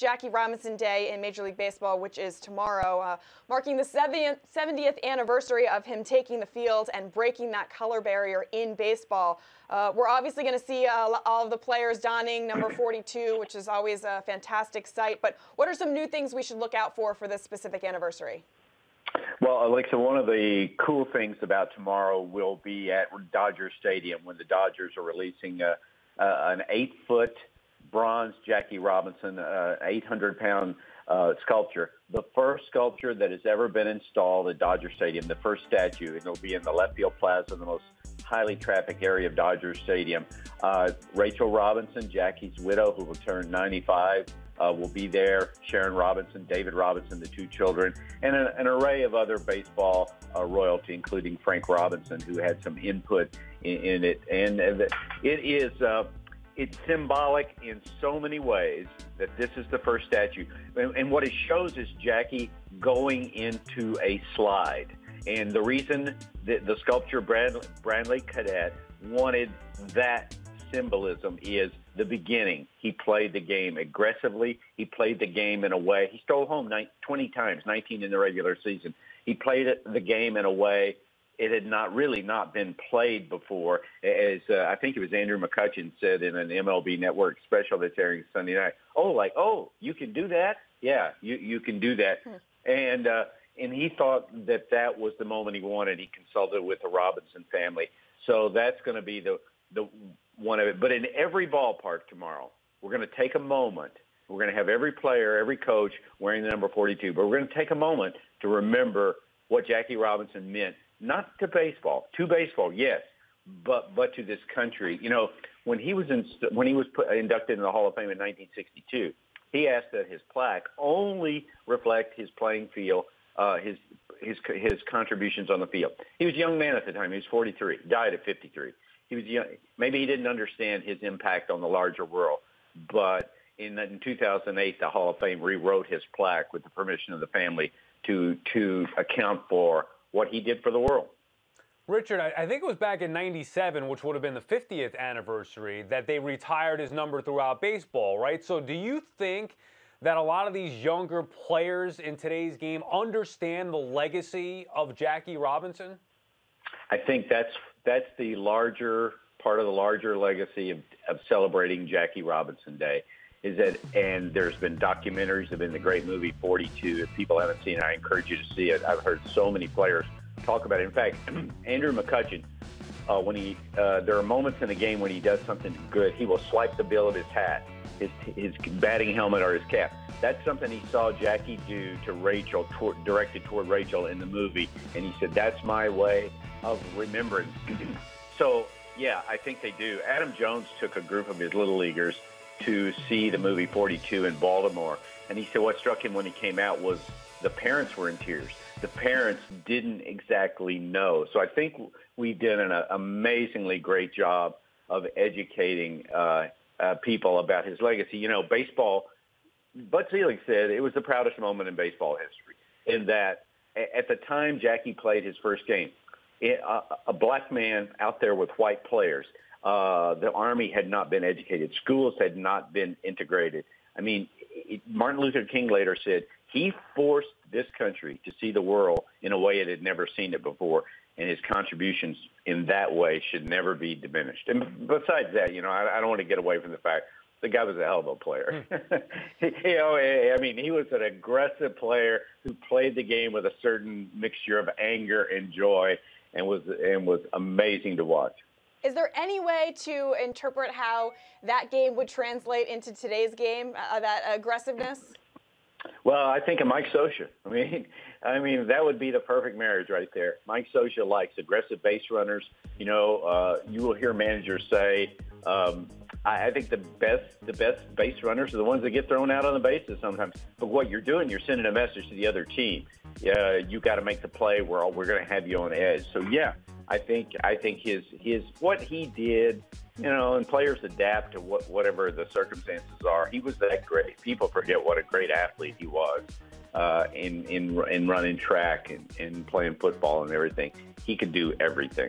Jackie Robinson Day in Major League Baseball, which is tomorrow, marking the 70th anniversary of him taking the field and breaking that color barrier in baseball. We're obviously going to see all of the players donning number 42, which is always a fantastic sight. But what are some new things we should look out for this specific anniversary? Well, Alexa, one of the cool things about tomorrow will be at Dodger Stadium when the Dodgers are releasing an 8-foot bronze Jackie Robinson, 800-pound sculpture. The first sculpture that has ever been installed at Dodger Stadium, the first statue. It'll be in the left field plaza, the most highly trafficked area of Dodger Stadium. Rachel Robinson, Jackie's widow, who will turn 95, will be there. Sharon Robinson, David Robinson, the two children, and an array of other baseball royalty, including Frank Robinson, who had some input in it. And it's symbolic in so many ways that this is the first statue. And what it shows is Jackie going into a slide. And the reason that the sculptor Bradley Cadet wanted that symbolism is the beginning. He played the game aggressively. He played the game in a way. He stole home 20 times, 19 in the regular season. He played the game in a way it had not been played before. As I think it was Andrew McCutcheon said in an MLB Network special that's airing Sunday night, you can do that? Yeah, you can do that. And he thought that was the moment he wanted. He consulted with the Robinson family. So that's going to be the one of it. But in every ballpark tomorrow, we're going to take a moment. We're going to have every player, every coach wearing the number 42. But we're going to take a moment to remember what Jackie Robinson meant, not to baseball, yes, but to this country. You know, when he was inducted in the Hall of Fame in 1962, he asked that his plaque only reflect his playing field, his contributions on the field. He was a young man at the time. He was 43, died at 53. He was young. Maybe he didn't understand his impact on the larger world. But in 2008, the Hall of Fame rewrote his plaque with the permission of the family to account for what he did for the world. Richard, I think it was back in '97, which would have been the 50th anniversary, that they retired his number throughout baseball, right? So do you think that a lot of these younger players in today's game understand the legacy of Jackie Robinson? I think that's the larger part of the larger legacy of celebrating Jackie Robinson Day. And there's been documentaries. There's been the great movie 42. If people haven't seen it, I encourage you to see it. I've heard so many players talk about it. In fact, Andrew McCutcheon, when there are moments in the game when he does something good, he will swipe the bill of his hat, his batting helmet or his cap. That's something he saw Jackie do to Rachel, directed toward Rachel in the movie, and he said, "That's my way of remembrance." So, yeah, I think they do. Adam Jones took a group of his little leaguers to see the movie 42 in Baltimore, and he said what struck him when he came out was the parents were in tears. The parents didn't exactly know. So I think we did an amazingly great job of educating people about his legacy. You know, baseball, Bud Selig said it was the proudest moment in baseball history, in that at the time Jackie played his first game, a black man out there with white players. The Army had not been educated. Schools had not been integrated. I mean, Martin Luther King later said he forced this country to see the world in a way it had never seen it before, and his contributions in that way should never be diminished. And besides that, you know, I don't want to get away from the fact the guy was a hell of a player. You know, I mean, he was an aggressive player who played the game with a certain mixture of anger and joy, and was amazing to watch. Is there any way to interpret how that game would translate into today's game, that aggressiveness? Well, I think of Mike Scioscia. I mean, that would be the perfect marriage right there. Mike Scioscia likes aggressive base runners. You know, you will hear managers say, I think the best base runners are the ones that get thrown out on the bases sometimes. But what you're doing, you're sending a message to the other team. You got to make the play where we're going to have you on edge. So yeah, I think his what he did, you know, and players adapt to whatever the circumstances are. He was that great. People forget what a great athlete he was in running track and playing football and everything. He could do everything.